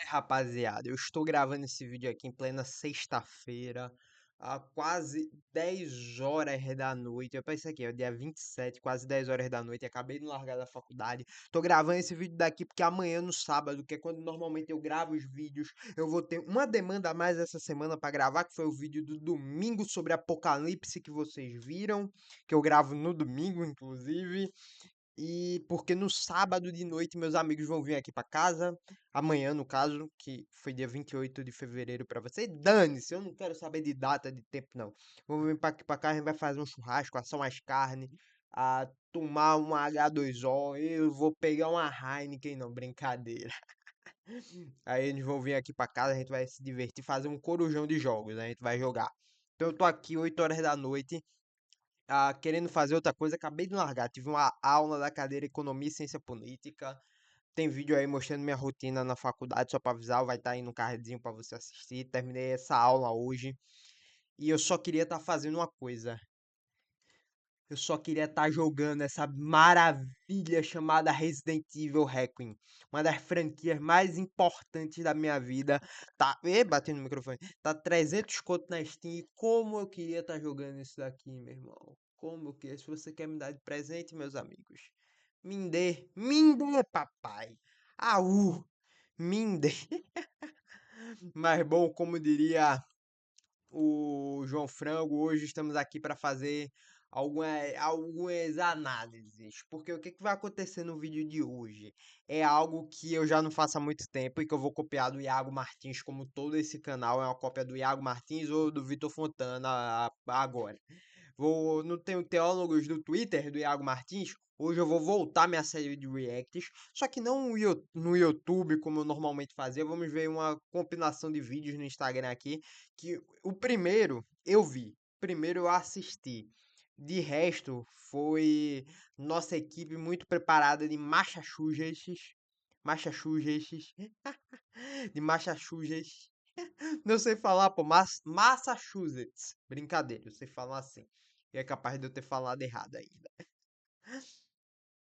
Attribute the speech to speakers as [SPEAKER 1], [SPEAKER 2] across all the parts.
[SPEAKER 1] Rapaziada, eu estou gravando esse vídeo aqui em plena sexta-feira, a quase 10 horas da noite. Eu pensei aqui, é o dia 27, quase 10 horas da noite. Acabei de largar da faculdade. Tô gravando esse vídeo daqui porque amanhã, no sábado, que é quando normalmente eu gravo os vídeos, eu vou ter uma demanda a mais essa semana pra gravar, que foi o vídeo do domingo sobre Apocalipse que vocês viram, que eu gravo no domingo, inclusive. E porque no sábado de noite meus amigos vão vir aqui pra casa, amanhã no caso, que foi dia 28 de fevereiro pra você. Dane-se, eu não quero saber de data, de tempo não. Vão vir aqui pra cá, a gente vai fazer um churrasco, assar umas carnes, tomar uma H2O, eu vou pegar uma Heineken, não, brincadeira. Aí eles vão vir aqui pra casa, a gente vai se divertir, fazer um corujão de jogos, a gente vai jogar. Então eu tô aqui 8 horas da noite, querendo fazer outra coisa, acabei de largar. Tive uma aula da cadeira Economia e Ciência Política. Tem vídeo aí mostrando minha rotina na faculdade, só pra avisar, vai estar aí no cardzinho pra você assistir. Terminei essa aula hoje e eu só queria estar fazendo uma coisa. Eu só queria estar jogando essa maravilha chamada Resident Evil Requiem, uma das franquias mais importantes da minha vida. Tá, bati no microfone. Tá 300 conto na Steam. E como eu queria estar jogando isso daqui, meu irmão. Como eu queria. Se você quer me dar de presente, meus amigos, me dê, papai. Au, me dê. Mas bom, como diria o João Frango, hoje estamos aqui para fazer algumas análises, porque o que que vai acontecer no vídeo de hoje é algo que eu já não faço há muito tempo e que eu vou copiar do Iago Martins, como todo esse canal é uma cópia do Iago Martins ou do Vitor Fontana agora. Não tenho teólogos do Twitter do Iago Martins. Hoje eu vou voltar minha série de reacts, só que não no YouTube como eu normalmente fazia. Vamos ver uma compilação de vídeos no Instagram aqui, que o primeiro eu vi, o primeiro eu assisti. De resto, foi nossa equipe muito preparada de Massachusetts, Massachusetts, de Massachusetts. Não sei falar, pô, Massachusetts. Brincadeira, eu sei falar assim. E é capaz de eu ter falado errado ainda.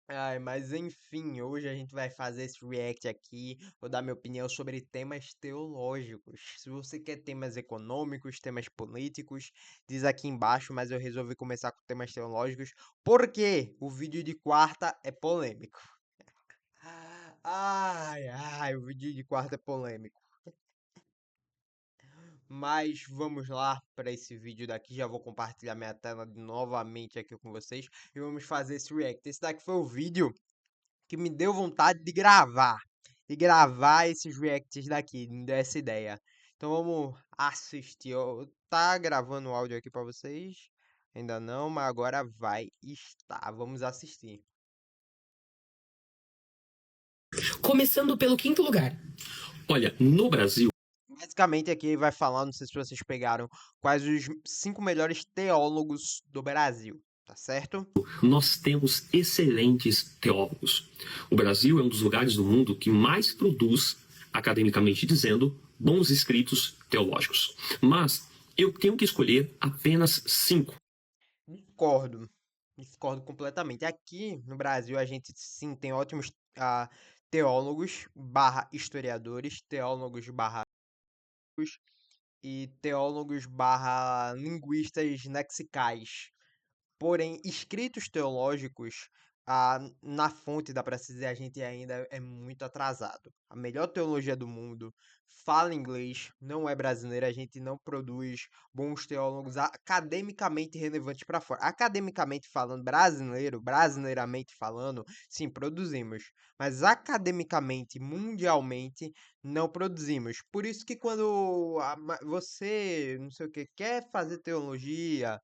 [SPEAKER 1] Ai, mas enfim, hoje a gente vai fazer esse react aqui. Vou dar minha opinião sobre temas teológicos. Se você quer temas econômicos, temas políticos, diz aqui embaixo, mas eu resolvi começar com temas teológicos, porque o vídeo de quarta é polêmico. Ai, ai, o vídeo de quarta é polêmico. Mas vamos lá para esse vídeo daqui. Já vou compartilhar minha tela novamente aqui com vocês e vamos fazer esse react. Esse daqui foi o vídeo que me deu vontade de gravar esses reacts daqui, me deu essa ideia. Então vamos assistir. Tá gravando o áudio aqui para vocês? Ainda não, mas agora vai estar. Vamos assistir.
[SPEAKER 2] Começando pelo quinto lugar. Olha, no Brasil,
[SPEAKER 1] Basicamente aqui vai falar, não sei se vocês pegaram, quais os 5 melhores teólogos do Brasil, tá certo?
[SPEAKER 2] nós temos excelentes teólogos. O Brasil é um dos lugares do mundo que mais produz, academicamente dizendo, bons escritos teológicos. Mas eu tenho que escolher apenas 5.
[SPEAKER 1] Discordo. Discordo completamente. Aqui no Brasil a gente sim tem ótimos teólogos barra historiadores, teólogos barra e teólogos barra linguistas lexicais. Porém, escritos teológicos, na fonte, dá para se dizer, a gente ainda é muito atrasado. A melhor teologia do mundo fala inglês, não é brasileira, a gente não produz bons teólogos academicamente relevantes para fora. Academicamente falando, brasileiramente falando, sim, produzimos. Mas academicamente, mundialmente, não produzimos. Por isso que quando você, não sei o que, quer fazer teologia,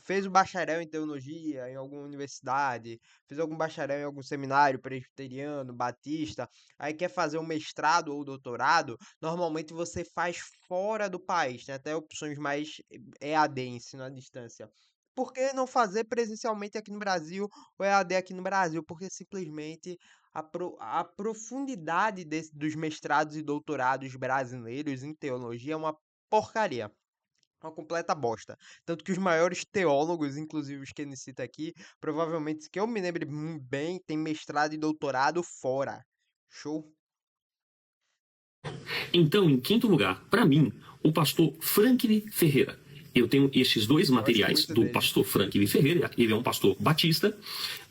[SPEAKER 1] fez o bacharel em teologia em alguma universidade, fez algum bacharel em algum seminário presbiteriano, batista, aí quer fazer um mestrado ou doutorado, normalmente você faz fora do país, tem até opções mais EAD, ensino à distância. Por que não fazer presencialmente aqui no Brasil ou EAD aqui no Brasil? Porque simplesmente a profundidade dos mestrados e doutorados brasileiros em teologia é uma porcaria. Uma completa bosta. Tanto que os maiores teólogos, inclusive os que ele cita aqui, provavelmente, que eu me lembre bem, tem mestrado e doutorado fora. Show?
[SPEAKER 2] Então, em quinto lugar, para mim, o pastor Franklin Ferreira. Eu tenho estes dois
[SPEAKER 1] Gosto
[SPEAKER 2] materiais
[SPEAKER 1] muito
[SPEAKER 2] do
[SPEAKER 1] dele.
[SPEAKER 2] pastor Franklin Ferreira. Ele é um pastor batista,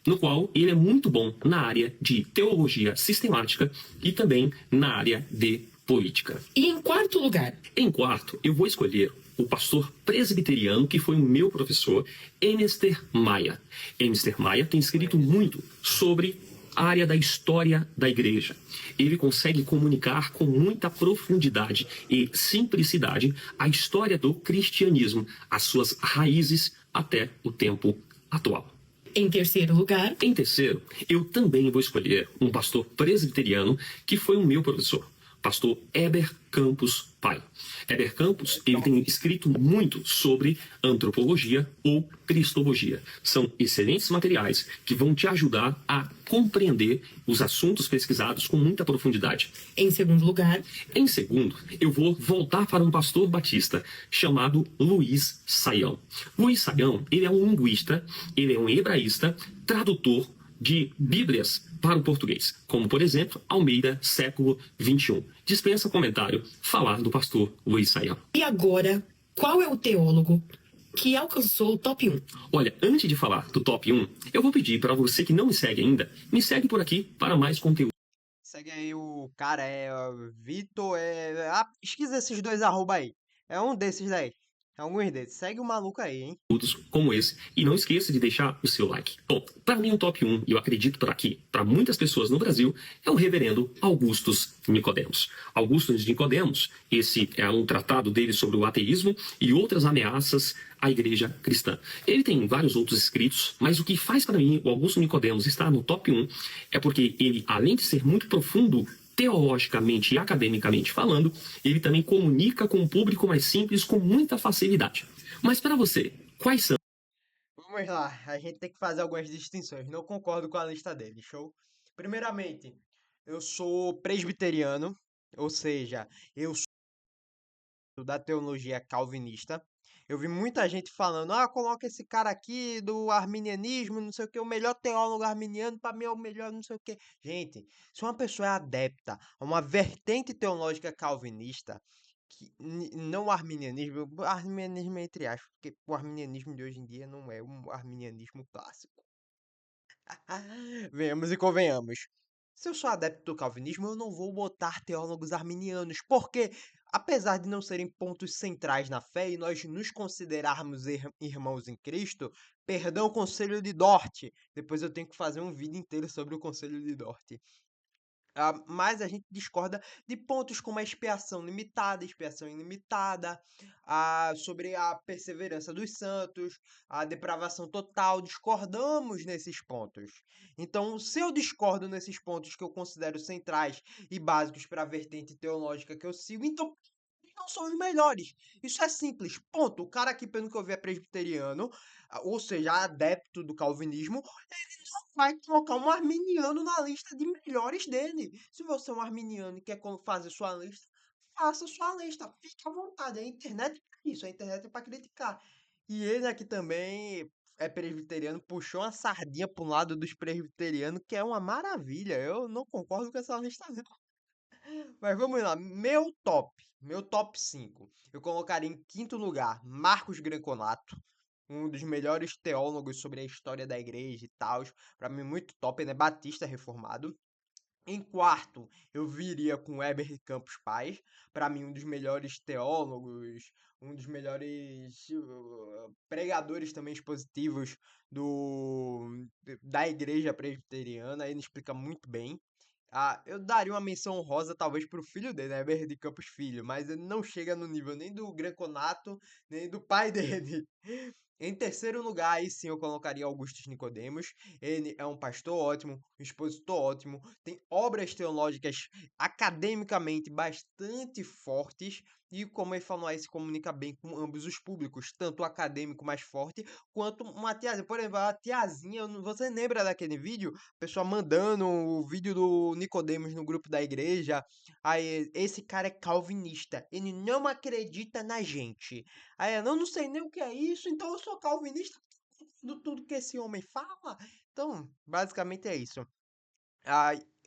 [SPEAKER 2] no qual ele é muito bom na área de teologia sistemática e também na área de política.
[SPEAKER 3] E em quarto lugar?
[SPEAKER 2] Em quarto, eu vou escolher o pastor presbiteriano que foi o meu professor, Enister Maia. Enister Maia tem escrito muito sobre a área da história da igreja. Ele consegue comunicar com muita profundidade e simplicidade a história do cristianismo, as suas raízes até o tempo atual.
[SPEAKER 3] Em terceiro lugar?
[SPEAKER 2] Em terceiro, eu também vou escolher um pastor presbiteriano que foi o meu professor, pastor Heber Campos Pai. Heber Campos, ele tem escrito muito sobre antropologia ou cristologia. São excelentes materiais que vão te ajudar a compreender os assuntos pesquisados com muita profundidade.
[SPEAKER 3] Em segundo lugar?
[SPEAKER 2] Em segundo, eu vou voltar para um pastor batista chamado Luiz Saião. Luiz Saião, ele é um linguista, ele é um hebraísta, tradutor de Bíblias para o português, como, por exemplo, Almeida, século XXI. Dispensa comentário falar do pastor Luiz Saião.
[SPEAKER 3] E agora, qual é o teólogo que alcançou o top 1?
[SPEAKER 2] Olha, antes de falar do top 1, eu vou pedir para você que não me segue ainda, me segue por aqui para mais conteúdo.
[SPEAKER 1] Segue aí o cara, Vitor, esquisa esses dois arroba aí. É um desses daí. É alguns desses. Segue o maluco aí, hein?
[SPEAKER 2] Como esse, e não esqueça de deixar o seu like. Bom, para mim o top 1, e eu acredito por aqui, para muitas pessoas no Brasil, é o reverendo Augustus Nicodemos. Augustus Nicodemos, esse é um tratado dele sobre o ateísmo e outras ameaças à igreja cristã. Ele tem vários outros escritos, mas o que faz para mim o Augusto Nicodemos estar no top 1 é porque ele, além de ser muito profundo teologicamente e academicamente falando, ele também comunica com o público mais simples com muita facilidade. Mas para você, quais são?
[SPEAKER 1] Vamos lá, a gente tem que fazer algumas distinções. Não concordo com a lista dele, show? Primeiramente, eu sou presbiteriano, ou seja, eu sou da teologia calvinista. Eu vi muita gente falando, coloca esse cara aqui do arminianismo, não sei o que, o melhor teólogo arminiano, para mim é o melhor não sei o que. Gente, se uma pessoa é adepta a uma vertente teológica calvinista, não o arminianismo entre aspas, porque o arminianismo de hoje em dia não é um arminianismo clássico. Venhamos e convenhamos. Se eu sou adepto do calvinismo, eu não vou botar teólogos arminianos, porque, apesar de não serem pontos centrais na fé e nós nos considerarmos irmãos em Cristo, perdão, Conselho de Dort. Depois eu tenho que fazer um vídeo inteiro sobre o Conselho de Dort. Mas a gente discorda de pontos como a expiação limitada, expiação ilimitada, sobre a perseverança dos santos, a depravação total. Discordamos nesses pontos. Então, se eu discordo nesses pontos que eu considero centrais e básicos para a vertente teológica que eu sigo, então não são os melhores. Isso é simples. Ponto. O cara aqui, pelo que eu vi, é presbiteriano, ou seja, adepto do calvinismo, ele não vai colocar um arminiano na lista de melhores dele. Se você é um arminiano e quer fazer sua lista, faça sua lista. Fique à vontade. A internet é pra isso. A internet é para criticar. E ele aqui também é presbiteriano, puxou uma sardinha para um lado dos presbiterianos, que é uma maravilha. Eu não concordo com essa lista, não. Mas vamos lá, meu top 5. Eu colocaria em quinto lugar Marcos Granconato, um dos melhores teólogos sobre a história da igreja e tal. Pra mim, muito top, ele é batista reformado. Em quarto, eu viria com Weber Campos Paz, para mim um dos melhores teólogos, um dos melhores pregadores também expositivos da igreja presbiteriana, ele explica muito bem. Eu daria uma menção honrosa talvez pro filho dele, né? Weber de Campos Filho, mas ele não chega no nível nem do Granconato, nem do pai dele. Em terceiro lugar, aí sim eu colocaria Augustus Nicodemos. Ele é um pastor ótimo, um expositor ótimo, tem obras teológicas academicamente bastante fortes e, como ele falou aí, se comunica bem com ambos os públicos, tanto o acadêmico mais forte quanto uma tiazinha. Por exemplo, a tiazinha, você lembra daquele vídeo? A pessoa mandando o vídeo do Nicodemos no grupo da igreja. Aí, esse cara é calvinista, ele não acredita na gente. Aí ela, eu não sei nem o que é isso, então eu sou calvinista do tudo que esse homem fala. Então, basicamente é isso.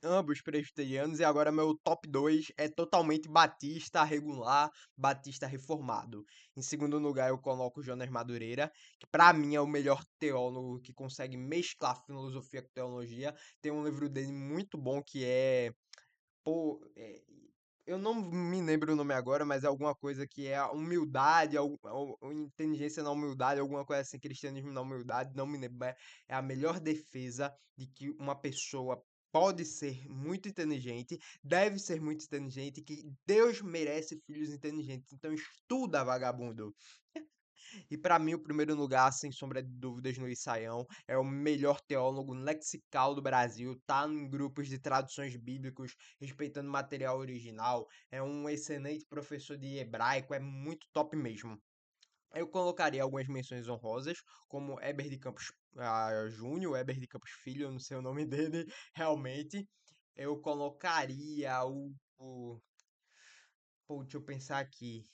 [SPEAKER 1] ambos presbiterianos, e agora meu top 2 é totalmente batista regular, batista reformado. Em segundo lugar, eu coloco o Jonas Madureira, que para mim é o melhor teólogo que consegue mesclar filosofia com teologia. Tem um livro dele muito bom que é. Pô, eu não me lembro o nome agora, mas é alguma coisa que é a humildade, ou inteligência na humildade, alguma coisa assim, cristianismo na humildade, não me lembro. É a melhor defesa de que uma pessoa pode ser muito inteligente, deve ser muito inteligente, que Deus merece filhos inteligentes. Então estuda, vagabundo. E para mim, o primeiro lugar, sem sombra de dúvidas, no Saião, é o melhor teólogo lexical do Brasil, tá em grupos de traduções bíblicos, respeitando o material original, é um excelente professor de hebraico, é muito top mesmo. Eu colocaria algumas menções honrosas, como Eber de Campos Júnior, Eber de Campos Filho, eu não sei o nome dele realmente. Eu colocaria Pô, deixa eu pensar aqui.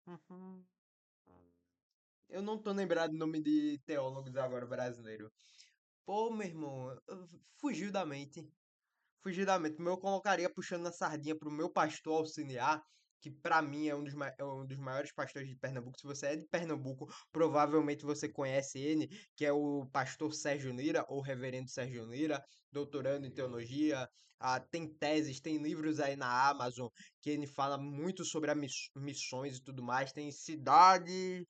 [SPEAKER 1] Uhum. Eu não tô lembrado do nome de teólogos agora brasileiro. Pô, meu irmão, fugiu da mente. Fugiu da mente. Eu colocaria puxando a sardinha pro meu pastor auxiliar, que pra mim é é um dos maiores pastores de Pernambuco. Se você é de Pernambuco, provavelmente você conhece ele, que é o pastor Sérgio Lira, ou reverendo Sérgio Lira, doutorando em teologia. Tem teses, tem livros aí na Amazon que ele fala muito sobre as missões e tudo mais. Tem cidades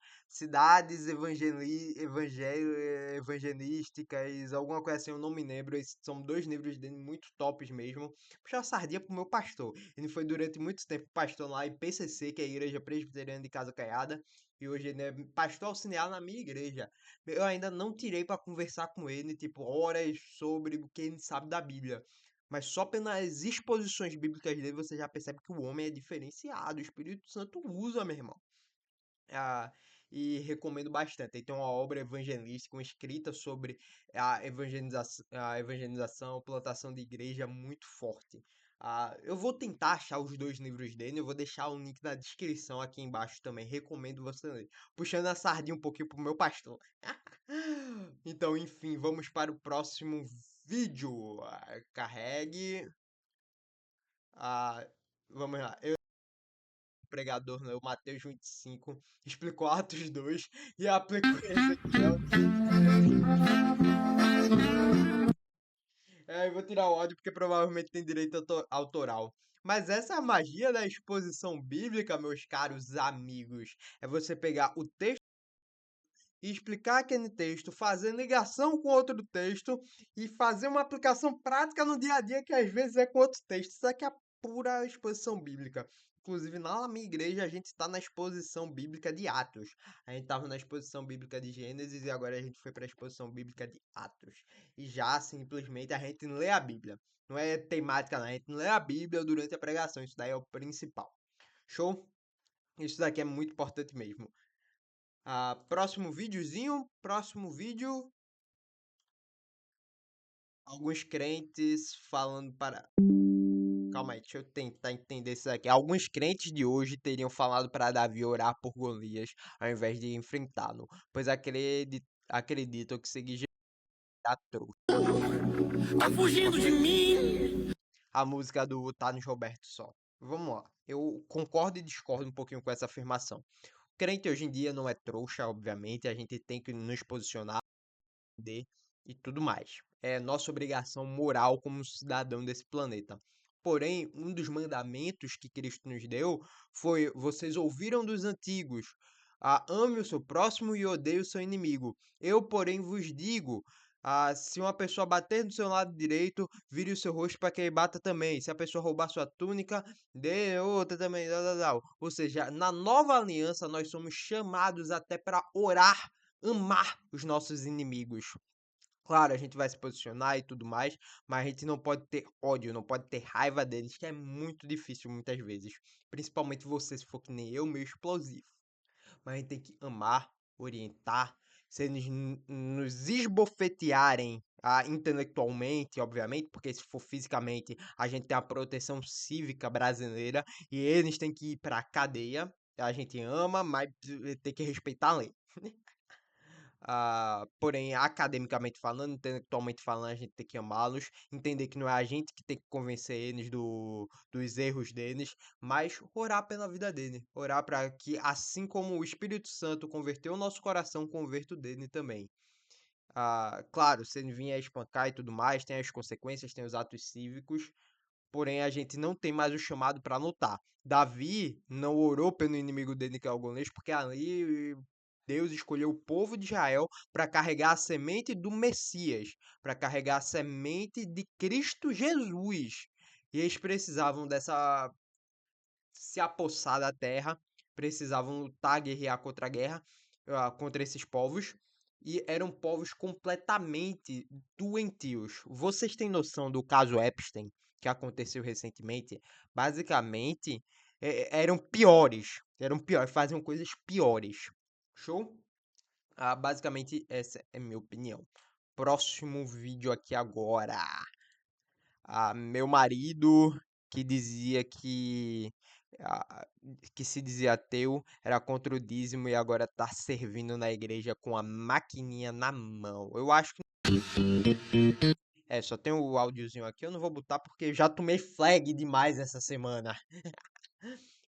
[SPEAKER 1] evangelísticas, alguma coisa assim, eu não me lembro. Esses são dois livros dele muito tops mesmo. Puxar a sardinha pro meu pastor. Ele foi durante muito tempo pastor lá em PCC, que é a Igreja Presbiteriana de Casa Caiada, e hoje ele é pastor auxiliar na minha igreja. Eu ainda não tirei para conversar com ele, tipo, horas sobre o que ele sabe da Bíblia. Mas só pelas exposições bíblicas dele você já percebe que o homem é diferenciado. O Espírito Santo usa, meu irmão. Ah, e recomendo bastante. Aí tem uma obra evangelística, uma escrita sobre a evangelização, plantação de igreja muito forte. Eu vou tentar achar os dois livros dele, eu vou deixar o link na descrição aqui embaixo também. Recomendo você ler. Puxando a sardinha um pouquinho pro meu pastor. Então, enfim, vamos para o próximo vídeo. Carregue. Ah, vamos lá. Pregador, né? O Mateus 25 explicou Atos 2 e aplicou Ezequiel 16. Eu vou tirar o áudio porque provavelmente tem direito autoral. Mas essa é a magia da exposição bíblica, meus caros amigos. É você pegar o texto e explicar aquele texto, fazer ligação com outro texto e fazer uma aplicação prática no dia a dia que às vezes é com outro texto. Isso aqui é a pura exposição bíblica. Inclusive, na minha igreja, a gente está na exposição bíblica de Atos. A gente estava na exposição bíblica de Gênesis e agora a gente foi para a exposição bíblica de Atos. E já simplesmente a gente lê a Bíblia. Não é temática, não. A gente lê a Bíblia durante a pregação. Isso daí é o principal. Show? Isso daqui é muito importante mesmo. Próximo videozinho, próximo vídeo. Alguns crentes falando para. Calma aí, deixa eu tentar entender isso aqui. Alguns crentes de hoje teriam falado para Davi orar por Golias ao invés de enfrentá-lo, pois acreditam que seguir Jesus é trouxa.
[SPEAKER 2] Tá fugindo de mim?
[SPEAKER 1] A música do Thales Roberto só. Vamos lá. Eu concordo e discordo um pouquinho com essa afirmação. O crente hoje em dia não é trouxa, obviamente. A gente tem que nos posicionar e tudo mais. É nossa obrigação moral como cidadão desse planeta. Porém, um dos mandamentos que Cristo nos deu foi: vocês ouviram dos antigos, ame o seu próximo e odeie o seu inimigo. Eu, porém, vos digo. Se uma pessoa bater no seu lado direito, vire o seu rosto para que ele bata também. Se a pessoa roubar sua túnica, dê outra também. Ou seja, na nova aliança, nós somos chamados até para orar, amar os nossos inimigos. Claro, a gente vai se posicionar e tudo mais, mas a gente não pode ter ódio, não pode ter raiva deles, que é muito difícil muitas vezes. Principalmente você, se for que nem eu, meio explosivo. Mas a gente tem que amar, orientar, se eles nos esbofetearem intelectualmente, obviamente, porque se for fisicamente, a gente tem a proteção cívica brasileira e eles têm que ir pra cadeia. A gente ama, mas tem que respeitar a lei. Porém, academicamente falando, intelectualmente falando, a gente tem que amá-los, entender que não é a gente que tem que convencer eles dos erros deles, mas orar pela vida dele, orar para que, assim como o Espírito Santo converteu o nosso coração, converta o dele também. Claro, se ele vier espancar e tudo mais, tem as consequências, tem os atos cívicos, porém a gente não tem mais o chamado para lutar. Davi não orou pelo inimigo dele, que é o Golias, porque ali Deus escolheu o povo de Israel para carregar a semente do Messias, para carregar a semente de Cristo Jesus. E eles precisavam dessa se apossar da terra, precisavam lutar, guerrear contra a guerra, contra esses povos, e eram povos completamente doentios. Vocês têm noção do caso Epstein, que aconteceu recentemente? Basicamente, eram piores, faziam coisas piores. Show? Basicamente, essa é a minha opinião. Próximo vídeo aqui agora. Meu marido que dizia ah, que se dizia ateu, era contra o dízimo e agora tá servindo na igreja com a maquininha na mão. Eu acho que só tem o áudiozinho aqui, eu não vou botar porque eu já tomei flag demais essa semana.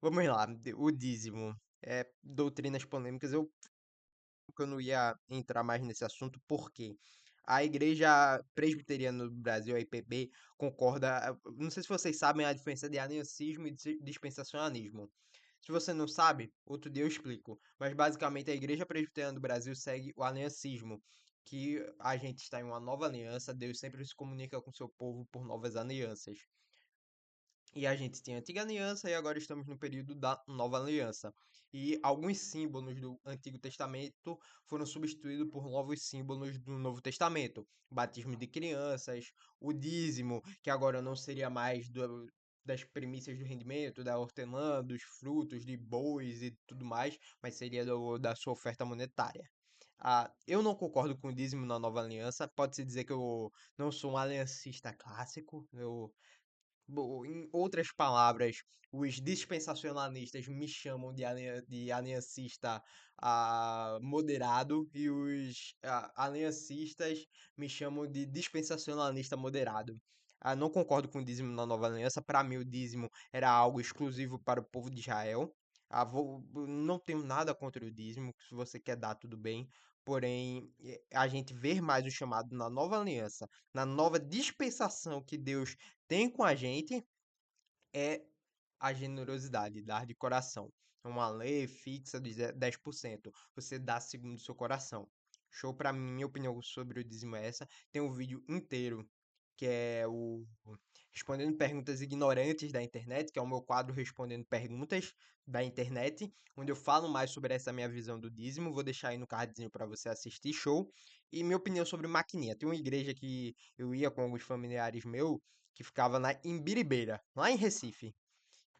[SPEAKER 1] Vamos lá, o dízimo. Doutrinas polêmicas, eu não ia entrar mais nesse assunto, porque a Igreja Presbiteriana do Brasil, a IPB, concorda. Não sei se vocês sabem a diferença de aliancismo e dispensacionalismo. Se você não sabe, outro dia eu explico. Mas basicamente a Igreja Presbiteriana do Brasil segue o aliancismo, que a gente está em uma nova aliança, Deus sempre se comunica com seu povo por novas alianças. E a gente tinha a antiga aliança e agora estamos no período da nova aliança. E alguns símbolos do Antigo Testamento foram substituídos por novos símbolos do Novo Testamento. O batismo de crianças, o dízimo, que agora não seria mais das primícias do rendimento, da hortelã, dos frutos, de bois e tudo mais, mas seria da sua oferta monetária. Eu não concordo com o dízimo na nova aliança. Pode-se dizer que eu não sou um aliancista clássico. Em outras palavras, os dispensacionalistas me chamam de aliancista moderado e os aliancistas me chamam de dispensacionalista moderado. Não concordo com o dízimo na nova aliança. Para mim, o dízimo era algo exclusivo para o povo de Israel. Não tenho nada contra o dízimo, se você quer dar, tudo bem. Porém, a gente vê mais o chamado na nova aliança, na nova dispensação que Deus tem com a gente é a generosidade, dar de coração. É uma lei fixa de 10%. Você dá segundo o seu coração. Show. Para mim, minha opinião sobre o dízimo é essa. Tem um vídeo inteiro que é o Respondendo Perguntas Ignorantes da Internet, que é o meu quadro Respondendo Perguntas da Internet, onde eu falo mais sobre essa minha visão do dízimo. Vou deixar aí no cardzinho para você assistir, show. E minha opinião sobre maquininha. Tem uma igreja que eu ia com alguns familiares meus, que ficava na Imbiribeira, lá em Recife.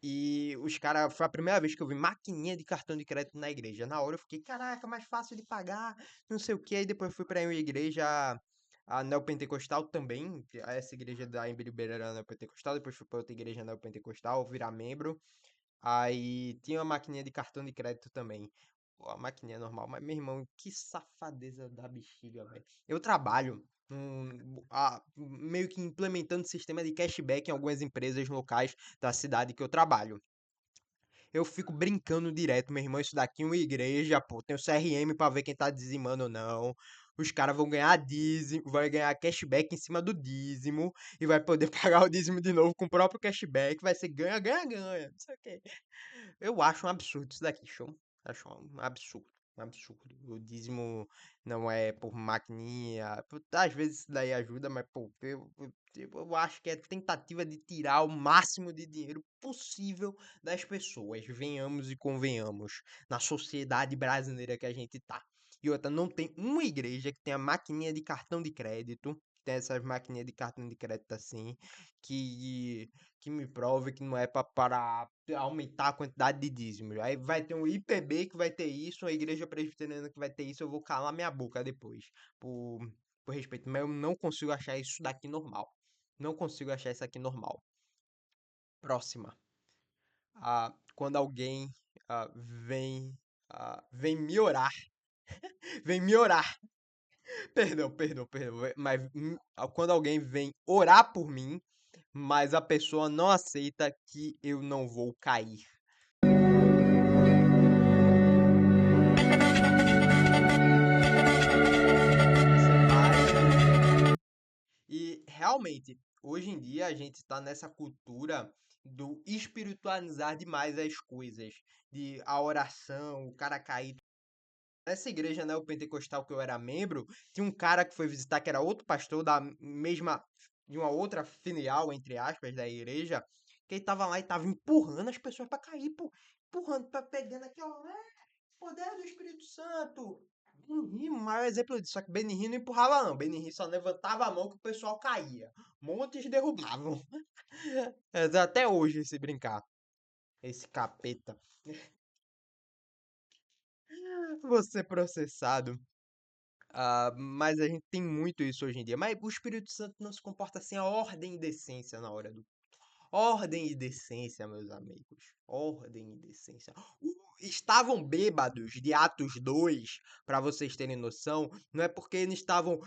[SPEAKER 1] E os caras, foi a primeira vez que eu vi maquininha de cartão de crédito na igreja. Na hora eu fiquei, caraca, mais fácil de pagar, não sei o que. Aí depois fui pra uma igreja, a neopentecostal também. Essa igreja da Imbiribeira era neopentecostal. Depois fui pra outra igreja neopentecostal, virar membro. Aí tinha uma maquininha de cartão de crédito também. Pô, a maquininha normal, mas meu irmão, que safadeza da bexiga, velho. Eu trabalho meio que implementando sistema de cashback em algumas empresas locais da cidade que eu trabalho. Eu fico brincando direto, meu irmão, isso daqui é uma igreja, pô, tem o CRM pra ver quem tá dizimando ou não. Os caras vão ganhar dízimo, vai ganhar cashback em cima do dízimo e vai poder pagar o dízimo de novo com o próprio cashback, vai ser ganha, ganha, ganha, não sei o quê. Eu acho um absurdo isso daqui, show. Acho um absurdo, um absurdo. O dízimo não é por maquininha. Às vezes isso daí ajuda, mas, pô, eu acho que é tentativa de tirar o máximo de dinheiro possível das pessoas. Venhamos e convenhamos. Na sociedade brasileira que a gente tá. E outra, não tem uma igreja que tenha maquininha de cartão de crédito. Tem essas maquininhas de cartão de crédito assim. Que que me prove que não é para aumentar a quantidade de dízimos. Aí vai ter um IPB que vai ter isso, a igreja presbiteriana que vai ter isso, eu vou calar minha boca depois, por, por respeito. Mas eu não consigo achar isso daqui normal. Não consigo achar isso aqui normal. Próxima. Quando alguém vem me orar Vem me orar. Perdão. Mas quando alguém vem orar por mim, mas a pessoa não aceita que eu não vou cair. Você vai. E realmente, hoje em dia a gente está nessa cultura do espiritualizar demais as coisas, de a oração, o cara cair. Nessa igreja neopentecostal que eu era membro, tinha um cara que foi visitar que era outro pastor da mesma, de uma outra filial, entre aspas, da igreja, que ele tava lá e tava empurrando as pessoas para cair, pô, empurrando, pegando aqui, ó, poder do Espírito Santo. Benihim, o maior exemplo disso, só que Benihim não empurrava não, Benihim só levantava a mão que o pessoal caía, montes derrubavam. Até hoje, se brincar, esse capeta. Vou ser processado. Mas a gente tem muito isso hoje em dia. Mas o Espírito Santo não se comporta sem a ordem e decência na hora do. Ordem e decência, meus amigos. Ordem e decência. Estavam bêbados de Atos 2, para vocês terem noção. Não é porque eles estavam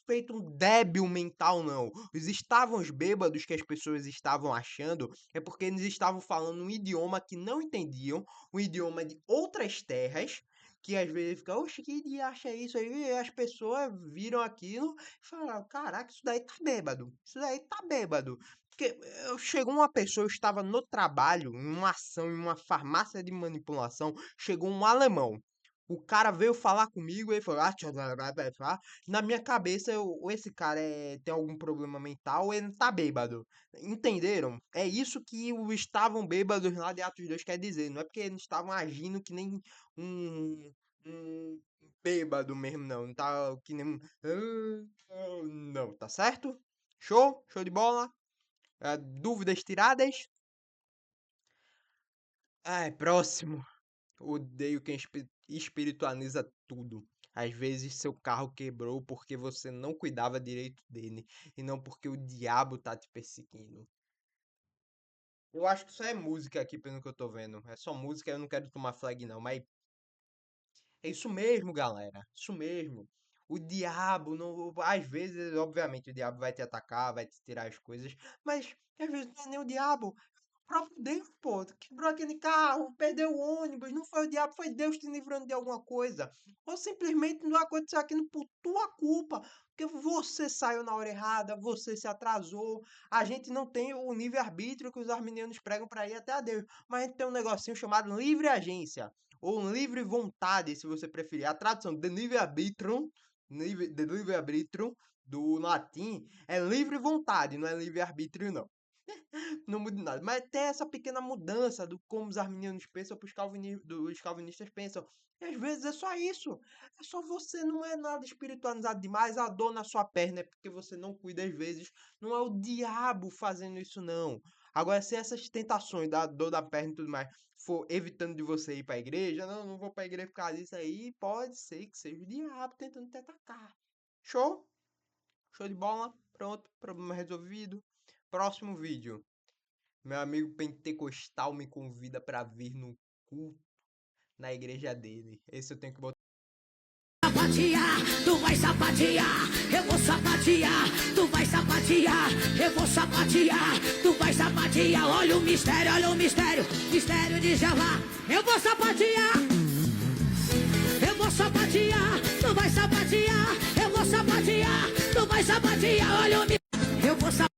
[SPEAKER 1] feito um débil mental, não. Os estavam bêbados que as pessoas estavam achando é porque eles estavam falando um idioma que não entendiam, um idioma de outras terras, que às vezes fica, oxe, que dia acha isso aí? E as pessoas viram aquilo e falaram, caraca, isso daí tá bêbado. Isso daí tá bêbado. Porque chegou uma pessoa, eu estava no trabalho, em uma ação, em uma farmácia de manipulação, chegou um alemão. O cara veio falar comigo e falou, na minha cabeça, esse cara tem algum problema mental, ou ele tá bêbado. Entenderam? É isso que o estavam bêbados lá de Atos 2 quer dizer. Não é porque eles estavam agindo que nem um, um bêbado mesmo, não. Não tá que nem um. Não, tá certo? Show? Show de bola? Dúvidas tiradas? Ai, próximo. Odeio quem espiritualiza tudo. Às vezes seu carro quebrou porque você não cuidava direito dele e não porque o diabo tá te perseguindo. Eu acho que isso é música aqui, pelo que eu tô vendo. É só música, eu não quero tomar flag não, mas é isso mesmo, galera. Isso mesmo. O diabo, não, às vezes, obviamente, o diabo vai te atacar, vai te tirar as coisas, mas às vezes não é nem o diabo, próprio Deus, pô, quebrou aquele carro, perdeu o ônibus, não foi o diabo, foi Deus te livrando de alguma coisa. Ou simplesmente não aconteceu aquilo por tua culpa, porque você saiu na hora errada, você se atrasou. A gente não tem o livre-arbítrio que os arminianos pregam para ir até a Deus, mas a gente tem um negocinho chamado livre agência, ou livre vontade, se você preferir. A tradução de livre-arbítrio, de livre-arbítrio do latim é livre vontade, não é livre-arbítrio, não. Não muda nada. Mas tem essa pequena mudança do como os arminianos pensam para os calvinistas pensam. E às vezes é só isso. É só você, não é nada espiritualizado demais. A dor na sua perna é porque você não cuida às vezes. Não é o diabo fazendo isso, não. Agora, se essas tentações da dor da perna e tudo mais for evitando de você ir para a igreja, não vou para a igreja por causa disso aí, pode ser que seja o diabo tentando te atacar. Show? Show de bola? Pronto, problema resolvido. Próximo vídeo. Meu amigo pentecostal me convida pra vir no culto na igreja dele. Esse eu tenho que botar.
[SPEAKER 4] Sapatear, tu vai sapatear, eu vou sapatear, tu vai sapatear, eu vou sapatear, tu vai sapatear. Olha o mistério, mistério de Jeová. Eu vou sapatear, tu vai sapatear, eu vou sapatear, tu vai sapatear. Olha o mistério, eu vou sapatear.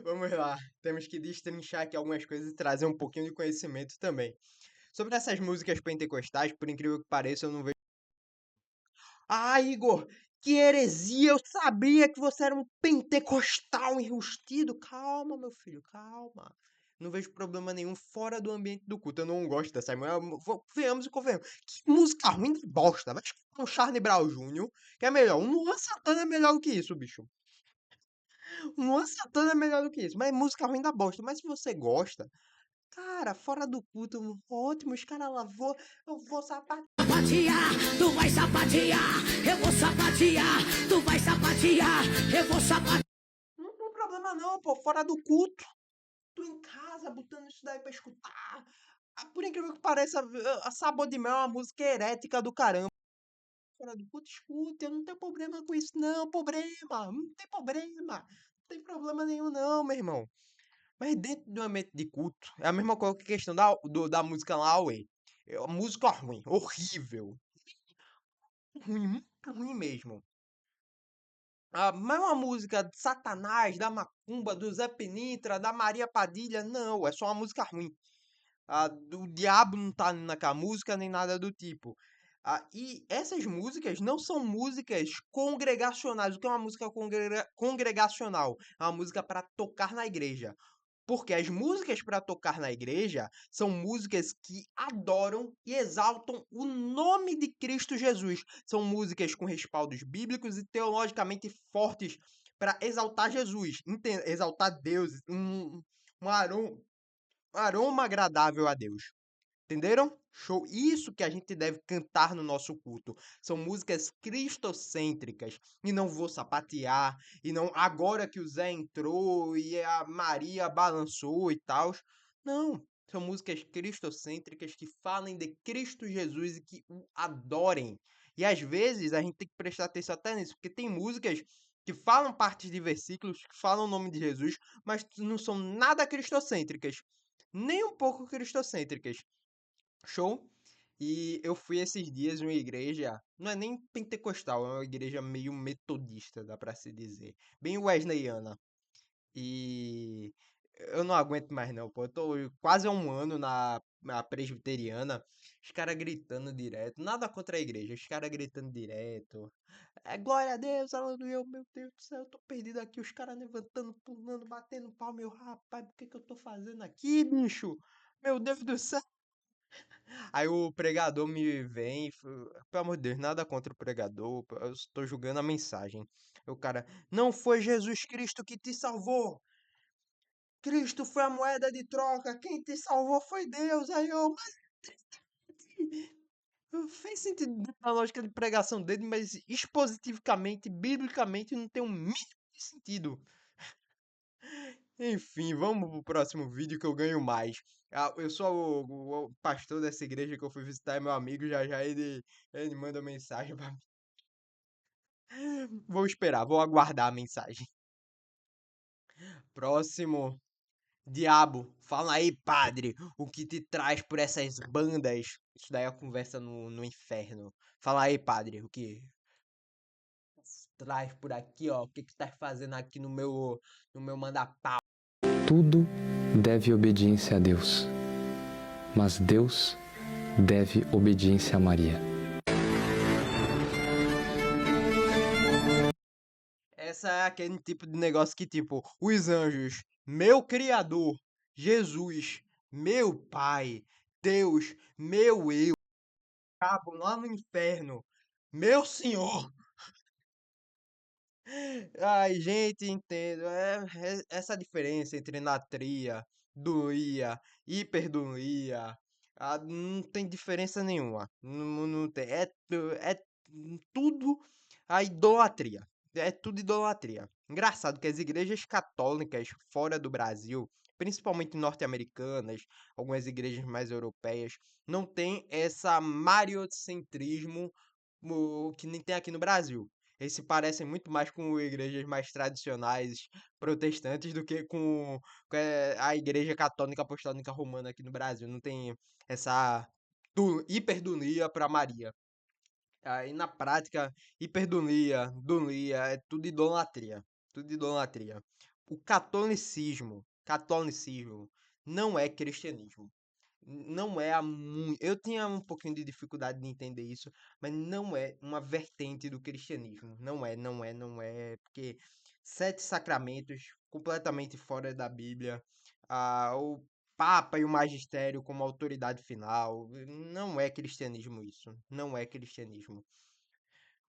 [SPEAKER 1] Vamos lá, temos que destrinchar aqui algumas coisas e trazer um pouquinho de conhecimento também. Sobre essas músicas pentecostais, por incrível que pareça, eu não vejo. Ah, Igor, que heresia! Eu sabia que você era um pentecostal enrustido. Calma, meu filho, calma. Não vejo problema nenhum fora do ambiente do culto. Eu não gosto dessa música. Venhamos e convenhamos. Que música ruim de bosta. Vai escutar um Charlie Brown Jr., que é melhor. Um Luan Santana é melhor do que isso, bicho. Um Luan Santana é melhor do que isso. Mas música ruim da bosta. Mas se você gosta, cara, fora do culto, ótimo. Os caras lá, eu vou sapatear.
[SPEAKER 4] Sapatear, tu vai sapatear, eu vou sapatear, tu vai sapatear, eu vou sapatear.
[SPEAKER 1] Não tem problema não, pô. Fora do culto. Tu em casa, botando isso daí pra escutar. Por incrível que pareça, a Sabor de Mel é uma música herética do caramba. Fora do culto, escuta, eu não tenho problema com isso, não, não tem problema. Não tem problema nenhum, não, meu irmão. Mas dentro do ambiente de culto, é a mesma coisa que a questão da música lá, ué. É uma música ruim, horrível. Ruim, muito ruim mesmo. Mas uma música de Satanás, da Macumba, do Zé Penintra, da Maria Padilha, não, é só uma música ruim. Do diabo não tá naquela música, nem nada do tipo. E essas músicas não são músicas congregacionais. O que é uma música congregacional? É uma música para tocar na igreja. Porque as músicas para tocar na igreja são músicas que adoram e exaltam o nome de Cristo Jesus. São músicas com respaldos bíblicos e teologicamente fortes para exaltar Jesus, exaltar Deus, um aroma agradável a Deus. Entenderam? Show. Isso que a gente deve cantar no nosso culto. São músicas cristocêntricas. E não vou sapatear. E não agora que o Zé entrou e a Maria balançou e tal. Não. São músicas cristocêntricas que falem de Cristo Jesus e que o adorem. E às vezes a gente tem que prestar atenção até nisso, porque tem músicas que falam partes de versículos, que falam o nome de Jesus, mas não são nada cristocêntricas. Nem um pouco cristocêntricas. Show? E eu fui esses dias em uma igreja, não é nem pentecostal, é uma igreja meio metodista, dá pra se dizer. Bem wesleyana. E eu não aguento mais não, pô. Eu tô quase há um ano na presbiteriana, os caras gritando direto. Nada contra a igreja, os caras gritando direto. É glória a Deus, aleluia, meu Deus do céu, eu tô perdido aqui. Os caras levantando, pulando, batendo pau, meu rapaz, por que que eu tô fazendo aqui, bicho? Meu Deus do céu. Aí o pregador me vem, pelo amor de Deus, nada contra o pregador, eu estou julgando a mensagem. O cara, não foi Jesus Cristo que te salvou. Cristo foi a moeda de troca, quem te salvou foi Deus. Aí eu, fez sentido na lógica de pregação dele, mas expositivamente, biblicamente, não tem um mínimo de sentido. Enfim, vamos pro próximo vídeo que eu ganho mais. Eu sou o pastor dessa igreja que eu fui visitar, é meu amigo, já já ele manda mensagem pra mim. Vou esperar, vou aguardar a mensagem. Próximo. Diabo, fala aí, padre, o que te traz por essas bandas? Isso daí é a conversa no inferno. Fala aí, padre, o que traz por aqui, ó? O que que tá fazendo aqui no meu manda-pau?
[SPEAKER 5] Tudo deve obediência a Deus, mas Deus deve obediência a Maria.
[SPEAKER 1] Essa é aquele tipo de negócio que, tipo, os anjos, meu Criador, Jesus, meu Pai, Deus, meu eu, cabo lá no inferno, meu Senhor. Ai, gente, entendo. Essa diferença entre natria, dulia, hiperdulia, não tem diferença nenhuma. Não tem. É tudo a idolatria. É tudo idolatria. Engraçado que as igrejas católicas fora do Brasil, principalmente norte-americanas, algumas igrejas mais europeias, não tem essa mariocentrismo que nem tem aqui no Brasil. Eles se parecem muito mais com igrejas mais tradicionais protestantes do que com a igreja católica apostólica romana aqui no Brasil. Não tem essa hiperdulia para Maria. Aí na prática, hiperdulia, dulia, é tudo idolatria. Tudo idolatria. O catolicismo não é cristianismo. Não é eu tinha um pouquinho de dificuldade de entender isso, mas não é uma vertente do cristianismo. Não é, porque sete sacramentos completamente fora da Bíblia, o Papa e o magistério como autoridade final, não é cristianismo isso. Não é cristianismo.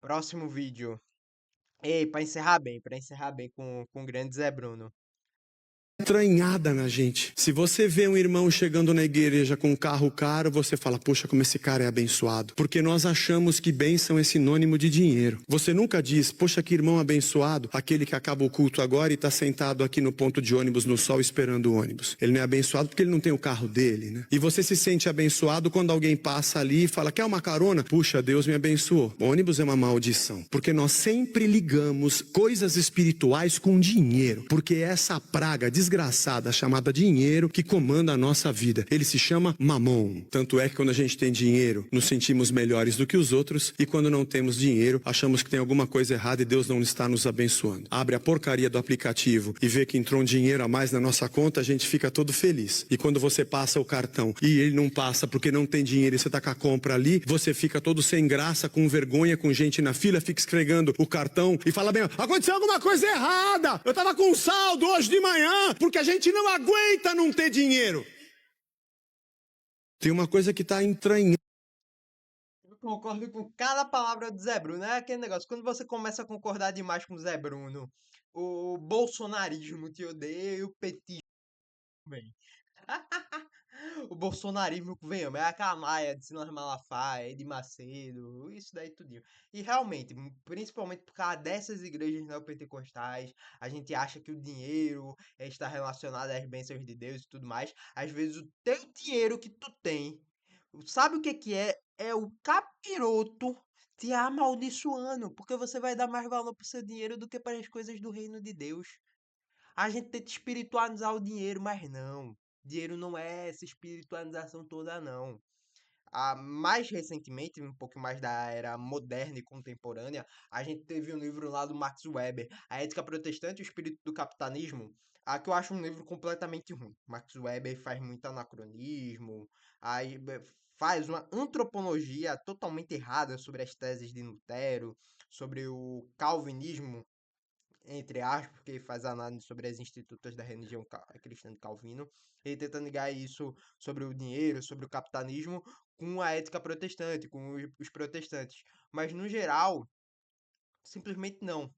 [SPEAKER 1] Próximo vídeo. Ei, para encerrar bem com o grande Zé Bruno.
[SPEAKER 6] entranhada na gente. Se você vê um irmão chegando na igreja com um carro caro, você fala, poxa, como esse cara é abençoado. Porque nós achamos que bênção é sinônimo de dinheiro. Você nunca diz, poxa, que irmão abençoado, aquele que acaba o culto agora e está sentado aqui no ponto de ônibus no sol esperando o ônibus. Ele não é abençoado porque ele não tem o carro dele, né? E você se sente abençoado quando alguém passa ali e fala, quer uma carona? Puxa, Deus me abençoou. O ônibus é uma maldição. Porque nós sempre ligamos coisas espirituais com dinheiro. Porque é essa praga desgraçada chamada dinheiro que comanda a nossa vida. Ele se chama mamon. Tanto é que quando a gente tem dinheiro, nos sentimos melhores do que os outros, e quando não temos dinheiro, achamos que tem alguma coisa errada e Deus não está nos abençoando. Abre a porcaria do aplicativo e vê que entrou um dinheiro a mais na nossa conta, a gente fica todo feliz. E quando você passa o cartão e ele não passa porque não tem dinheiro e você tá com a compra ali, você fica todo sem graça, com vergonha, com gente na fila, fica esfregando o cartão e fala bem, aconteceu alguma coisa errada, eu tava com saldo hoje de manhã, porque a gente não aguenta não ter dinheiro. Tem uma coisa que está entranhando.
[SPEAKER 1] Eu concordo com cada palavra do Zé Bruno. É aquele negócio, quando você começa a concordar demais com o Zé Bruno, o bolsonarismo te odeia e o petismo vem. O bolsonarismo que vem, é a Camaia de Silas Malafaia, de Macedo, isso daí tudinho. E realmente, principalmente por causa dessas igrejas neopentecostais, a gente acha que o dinheiro está relacionado às bênçãos de Deus e tudo mais. Às vezes o teu dinheiro que tu tem, sabe o que que é? É o capiroto te amaldiçoando, porque você vai dar mais valor pro seu dinheiro do que para as coisas do reino de Deus. A gente tenta espiritualizar o dinheiro, mas não. Dinheiro não é essa espiritualização toda, não. Mais recentemente, um pouco mais da era moderna e contemporânea, a gente teve um livro lá do Max Weber, A Ética Protestante e o Espírito do Capitalismo, que eu acho um livro completamente ruim. Max Weber faz muito anacronismo, aí faz uma antropologia totalmente errada sobre as teses de Lutero, sobre o calvinismo, entre aspas, porque faz análise sobre as institutas da religião cristã de Calvino, e tentando ligar isso sobre o dinheiro, sobre o capitalismo, com a ética protestante, com os protestantes. Mas, no geral, simplesmente não.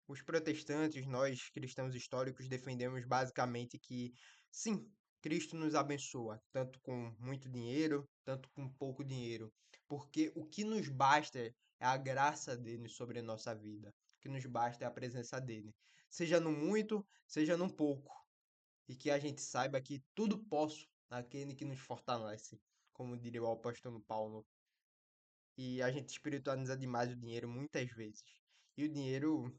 [SPEAKER 1] Os protestantes, nós cristãos históricos, defendemos basicamente que, sim, Cristo nos abençoa, tanto com muito dinheiro, tanto com pouco dinheiro. Porque o que nos basta é a graça dele sobre a nossa vida. O que nos basta é a presença dele. Seja no muito, seja no pouco. E que a gente saiba que tudo posso naquele que nos fortalece, como diria o apóstolo Paulo. E a gente espiritualiza demais o dinheiro muitas vezes. E o dinheiro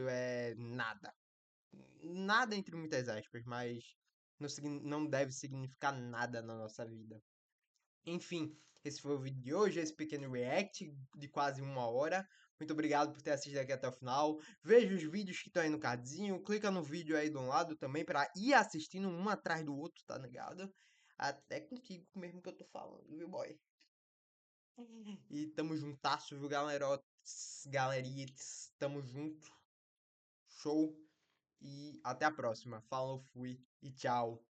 [SPEAKER 1] é nada. Nada entre muitas aspas, mas não deve significar nada na nossa vida. Enfim, esse foi o vídeo de hoje, esse pequeno react de quase 1 hora. Muito obrigado por ter assistido aqui até o final. Veja os vídeos que estão aí no cardzinho. Clica no vídeo aí do lado também para ir assistindo um atrás do outro, tá ligado? Até contigo mesmo que eu tô falando, viu, boy? E tamo juntasso, viu, galerites? Tamo junto. Show. E até a próxima. Falou, fui e tchau.